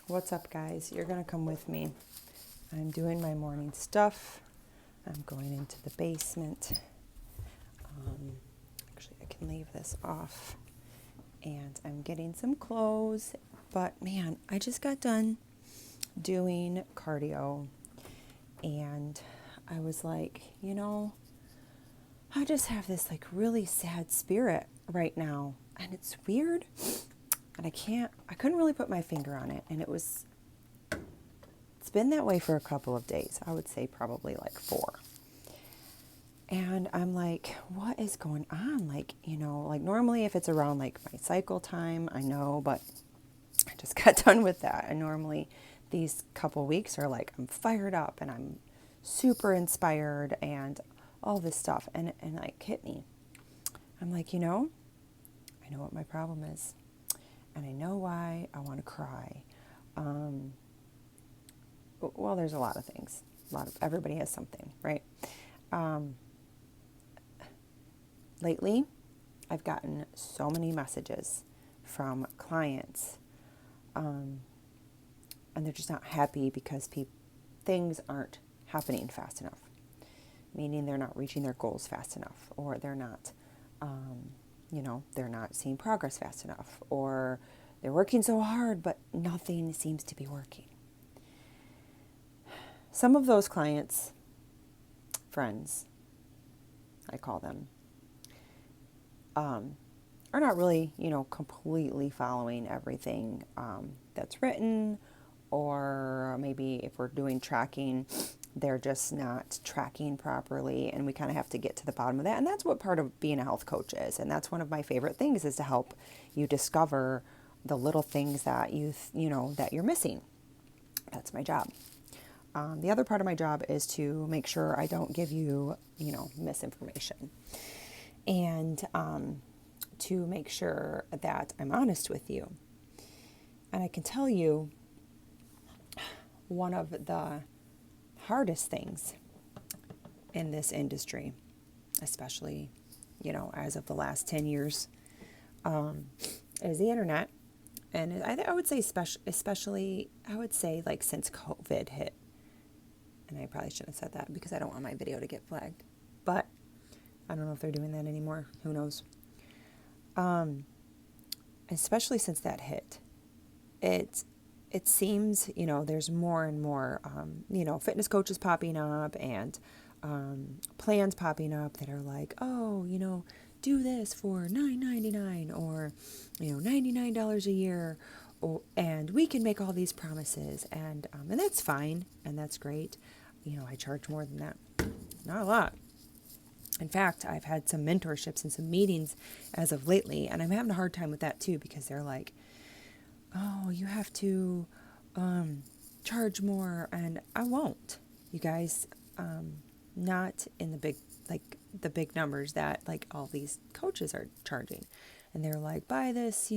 What's up, guys? You're going to come with me. I'm doing my morning stuff. I'm going into the basement. Actually, I can leave this off. And I'm getting some clothes. But man, I just got done doing cardio. And I was like, I just have this like really sad spirit right now. And it's weird. And I couldn't really put my finger on it. And it's been that way for a couple of days. I would say probably like 4. And I'm like, what is going on? Like normally if it's around like my cycle time, I know, but I just got done with that. And normally these couple weeks are like, I'm fired up and I'm super inspired and all this stuff. And like hit me. I'm like, I know what my problem is. And I know why I want to cry. Well, there's a lot of things. Everybody has something, right? Lately, I've gotten so many messages from clients, and they're just not happy because things aren't happening fast enough. Meaning they're not reaching their goals fast enough, or they're not, they're not seeing progress fast enough, or they're working so hard, but nothing seems to be working. Some of those clients, friends, I call them, are not really, completely following everything that's written, or maybe if we're doing tracking, they're just not tracking properly, and we kind of have to get to the bottom of that. And that's what part of being a health coach is. And that's one of my favorite things, is to help you discover the little things that that you're missing. That's my job. The other part of my job is to make sure I don't give you, misinformation. And to make sure that I'm honest with you. And I can tell you, one of the hardest things in this industry, especially, as of the last 10 years, is the internet. And I would say especially, I would say like since COVID hit. And I probably shouldn't have said that because I don't want my video to get flagged. But I don't know if they're doing that anymore. Who knows? Especially since that hit, it seems, there's more and more, fitness coaches popping up, and plans popping up that are like, oh, do this for $9.99 or, $99 a year, and we can make all these promises, and that's fine, and that's great. I charge more than that. Not a lot. In fact, I've had some mentorships and some meetings as of lately, and I'm having a hard time with that too, because they're like, oh, you have to charge more, and I won't, you guys, not in the big numbers that like all these coaches are charging. And they're like, buy this,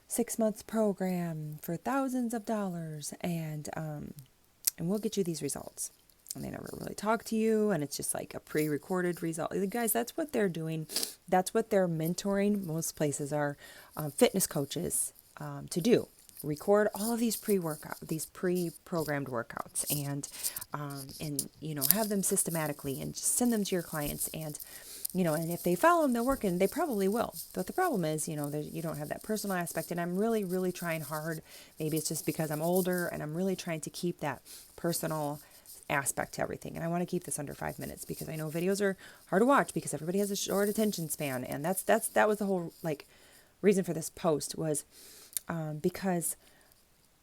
6 months program for thousands of dollars, and we'll get you these results. And they never really talk to you, and it's just like a pre-recorded result. Guys, that's what they're doing. That's what they're mentoring. Most places are fitness coaches to do. Record all of these these pre-programmed workouts, and have them systematically, and just send them to your clients. And and if they follow them, they'll work, and they probably will. But the problem is, you don't have that personal aspect. And I'm really, really trying hard. Maybe it's just because I'm older, and I'm really trying to keep that personal aspect to everything. And I want to keep this under 5 minutes, because I know videos are hard to watch because everybody has a short attention span. And that was the whole reason for this post, was because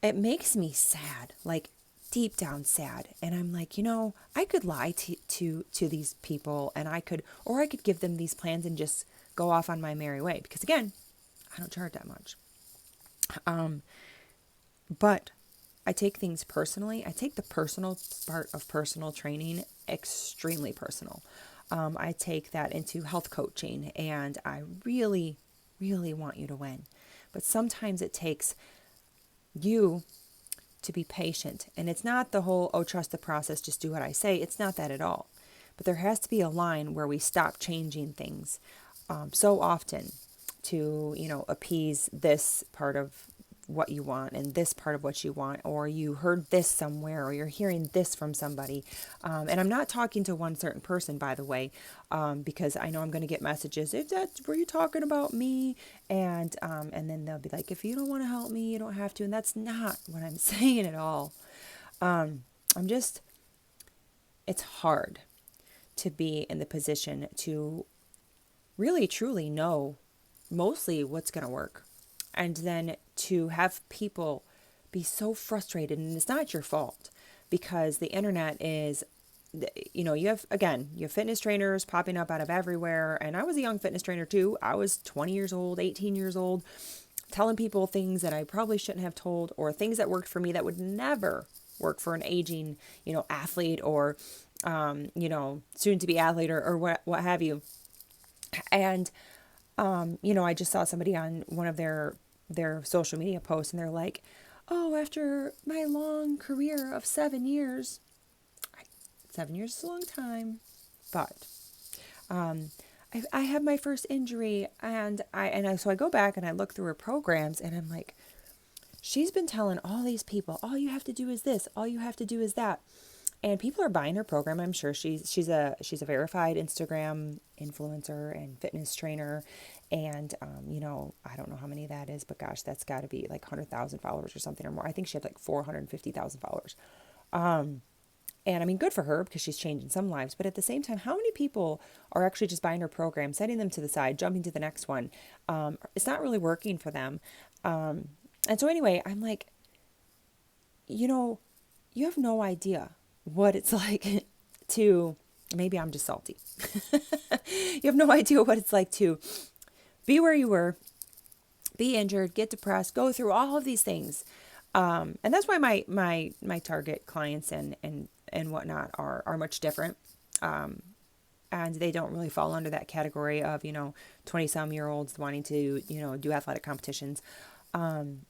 it makes me sad, like deep down sad. And I'm like, I could lie to these people, and I could give them these plans and just go off on my merry way, because again, I don't charge that much. But I take things personally. I take the personal part of personal training extremely personal. I take that into health coaching, and I really, really want you to win. But sometimes it takes you to be patient. And it's not the whole, oh, trust the process, just do what I say. It's not that at all. But there has to be a line where we stop changing things so often to, appease this part of what you want and this part of what you want, or you heard this somewhere, or you're hearing this from somebody. And I'm not talking to one certain person, by the way, because I know I'm going to get messages. If that's, were you talking about me? And then they'll be like, if you don't want to help me, you don't have to. And that's not what I'm saying at all. It's hard to be in the position to really truly know mostly what's going to work. And then to have people be so frustrated, and it's not your fault, because the internet is, you have fitness trainers popping up out of everywhere. And I was a young fitness trainer too. I was 20 years old, 18 years old, telling people things that I probably shouldn't have told, or things that worked for me that would never work for an aging, athlete, or, soon to be athlete, or what have you. And, I just saw somebody on one of their social media posts, and they're like, oh, after my long career of 7 years, 7 years is a long time, but I had my first injury, so I go back and I look through her programs, and I'm like, she's been telling all these people, all you have to do is this, all you have to do is that. And people are buying her program. I'm sure she's a verified Instagram influencer and fitness trainer. And, I don't know how many that is, but gosh, that's got to be like 100,000 followers or something or more. I think she had like 450,000 followers. And I mean, good for her, because she's changing some lives. But at the same time, how many people are actually just buying her program, setting them to the side, jumping to the next one? It's not really working for them. And so anyway, I'm like, you have no idea what it's like to, maybe I'm just salty. You have no idea what it's like to be where you were, be injured, get depressed, go through all of these things. And that's why my target clients and whatnot are much different. And they don't really fall under that category of, 20-some-year-olds wanting to, do athletic competitions.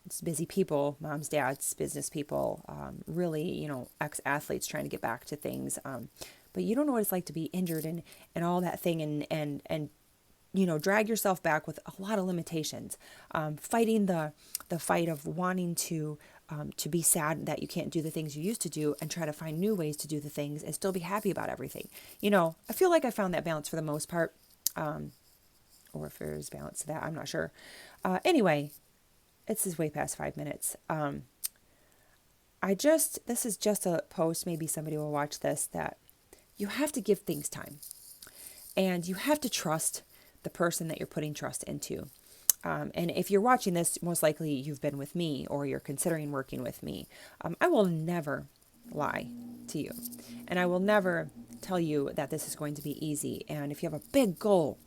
It's busy people, moms, dads, business people, really, ex-athletes trying to get back to things. But you don't know what it's like to be injured and all that thing, and drag yourself back with a lot of limitations, fighting the fight of wanting to be sad that you can't do the things you used to do, and try to find new ways to do the things and still be happy about everything. I feel like I found that balance for the most part, or if there's balance to that, I'm not sure. Anyway, this is way past 5 minutes. This is just a post, maybe somebody will watch this, that you have to give things time, and you have to trust the person that you're putting trust into. And if you're watching this, most likely you've been with me, or you're considering working with me. I will never lie to you, and I will never tell you that this is going to be easy. And if you have a big goal,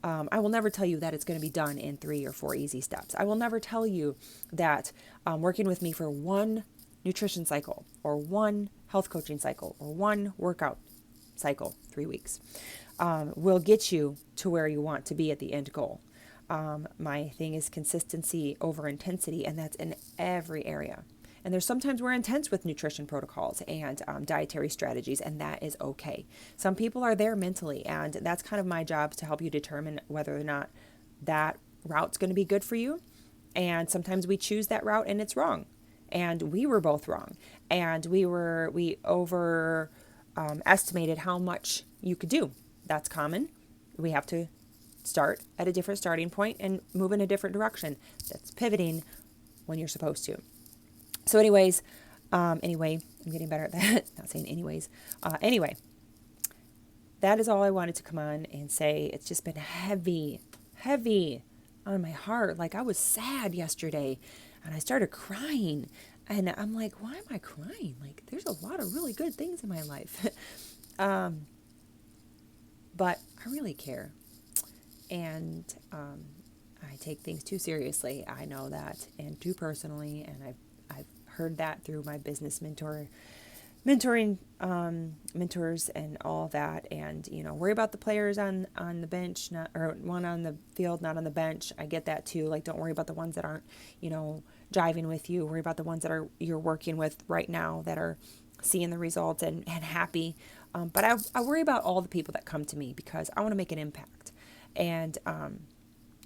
I will never tell you that it's going to be done in 3 or 4 easy steps. I will never tell you that working with me for one nutrition cycle, or one health coaching cycle, or one workout cycle, 3 weeks, will get you to where you want to be at the end goal. My thing is consistency over intensity, and that's in every area. And there's sometimes we're intense with nutrition protocols and dietary strategies, and that is okay. Some people are there mentally, and that's kind of my job, to help you determine whether or not that route's going to be good for you. And sometimes we choose that route and it's wrong. And we were both wrong. And we over estimated how much you could do. That's common. We have to start at a different starting point and move in a different direction. That's pivoting when you're supposed to. So anyway, I'm getting better at that. Not saying anyways. Anyway, that is all I wanted to come on and say. It's just been heavy on my heart. Like, I was sad yesterday and I started crying, and I'm like, why am I crying? Like, there's a lot of really good things in my life. But I really care. And, I take things too seriously. I know that, and too personally. And I've heard that through my business mentoring mentors and all that. And worry about the players on the bench, or one on the field, not on the bench. I get that too. Like, don't worry about the ones that aren't jiving with you. Worry about the ones that you're working with right now, that are seeing the results and happy. But I worry about all the people that come to me, because I want to make an impact, and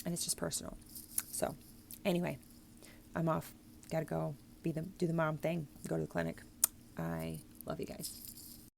it's just personal. So anyway, I'm off. got to go do the mom thing, go to the clinic. I love you guys.